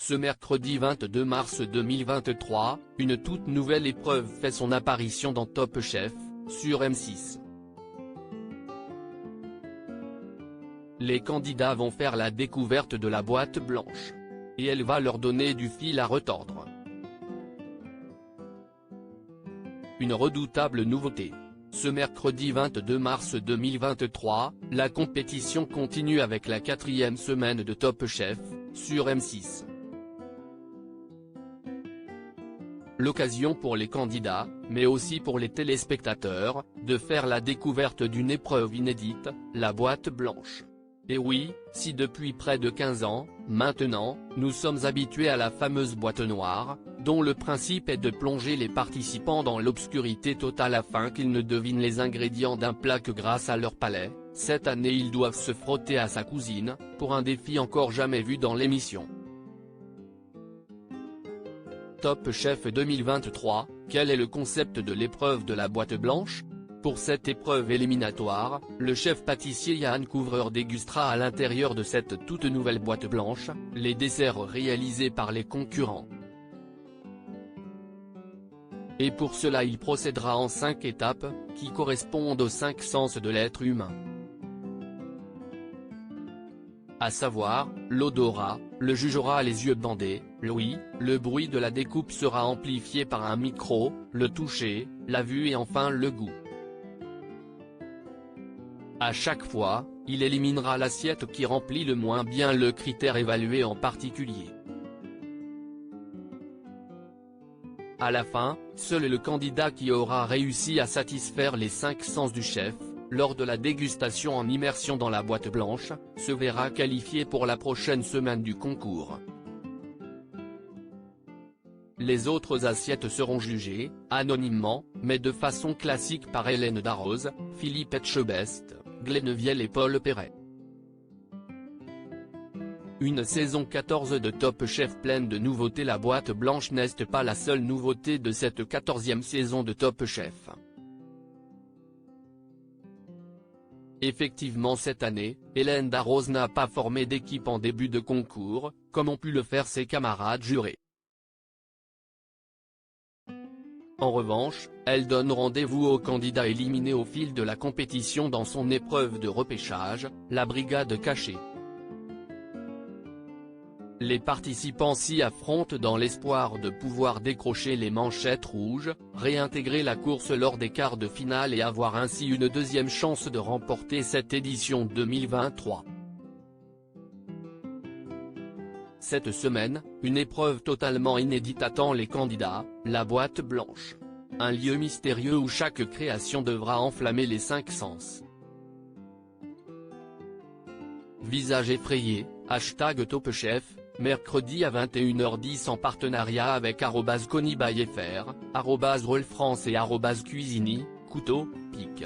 Ce mercredi 22 mars 2023, une toute nouvelle épreuve fait son apparition dans Top Chef, sur M6. Les candidats vont faire la découverte de la boîte blanche. Et elle va leur donner du fil à retordre. Une redoutable nouveauté. Ce mercredi 22 mars 2023, la compétition continue avec la 4e semaine de Top Chef, sur M6. L'occasion pour les candidats, mais aussi pour les téléspectateurs, de faire la découverte d'une épreuve inédite, la boîte blanche. Et oui, si depuis près de 15 ans, maintenant, nous sommes habitués à la fameuse boîte noire, dont le principe est de plonger les participants dans l'obscurité totale afin qu'ils ne devinent les ingrédients d'un plat que grâce à leur palais, cette année ils doivent se frotter à sa cousine, pour un défi encore jamais vu dans l'émission. Top Chef 2023, quel est le concept de l'épreuve de la boîte blanche ? Pour cette épreuve éliminatoire, le chef pâtissier Yann Couvreur dégustera à l'intérieur de cette toute nouvelle boîte blanche, les desserts réalisés par les concurrents. Et pour cela il procédera en 5 étapes, qui correspondent aux 5 sens de l'être humain. À savoir, l'odorat, le jugera les yeux bandés, l'ouïe, le bruit de la découpe sera amplifié par un micro, le toucher, la vue et enfin le goût. À chaque fois, il éliminera l'assiette qui remplit le moins bien le critère évalué en particulier. À la fin, seul le candidat qui aura réussi à satisfaire les 5 sens du chef, lors de la dégustation en immersion dans la boîte blanche, se verra qualifié pour la prochaine semaine du concours. Les autres assiettes seront jugées, anonymement, mais de façon classique par Hélène Darroze, Philippe Etchebest, Glennevielle et Paul Perret. Une saison 14 de Top Chef pleine de nouveautés. La boîte blanche n'est pas la seule nouveauté de cette 14e saison de Top Chef. Effectivement cette année, Hélène Darroze n'a pas formé d'équipe en début de concours, comme ont pu le faire ses camarades jurés. En revanche, elle donne rendez-vous aux candidats éliminés au fil de la compétition dans son épreuve de repêchage, la brigade cachée. Les participants s'y affrontent dans l'espoir de pouvoir décrocher les manchettes rouges, réintégrer la course lors des quarts de finale et avoir ainsi une deuxième chance de remporter cette édition 2023. Cette semaine, une épreuve totalement inédite attend les candidats, la boîte blanche. Un lieu mystérieux où chaque création devra enflammer les 5 sens. Visage effrayé, #TopChef, mercredi à 21h10 en partenariat avec @ConnyByFR, @RollFrance et @Cuisini, couteau, pic.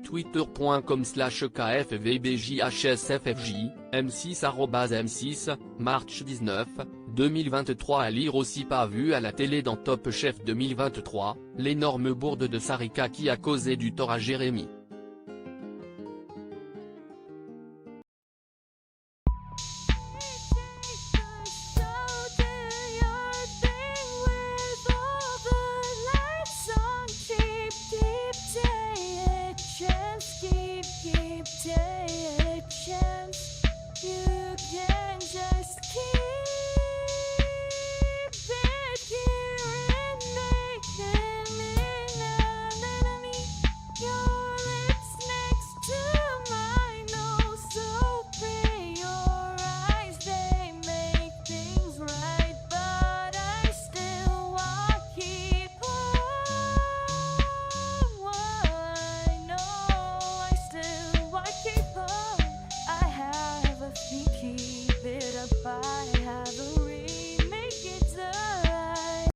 Twitter.com/KFVBJHSFFJ, M6 @M6, March 19, 2023. À lire aussi. Pas vu à la télé dans Top Chef 2023, l'énorme bourde de Sarika qui a causé du tort à Jérémy.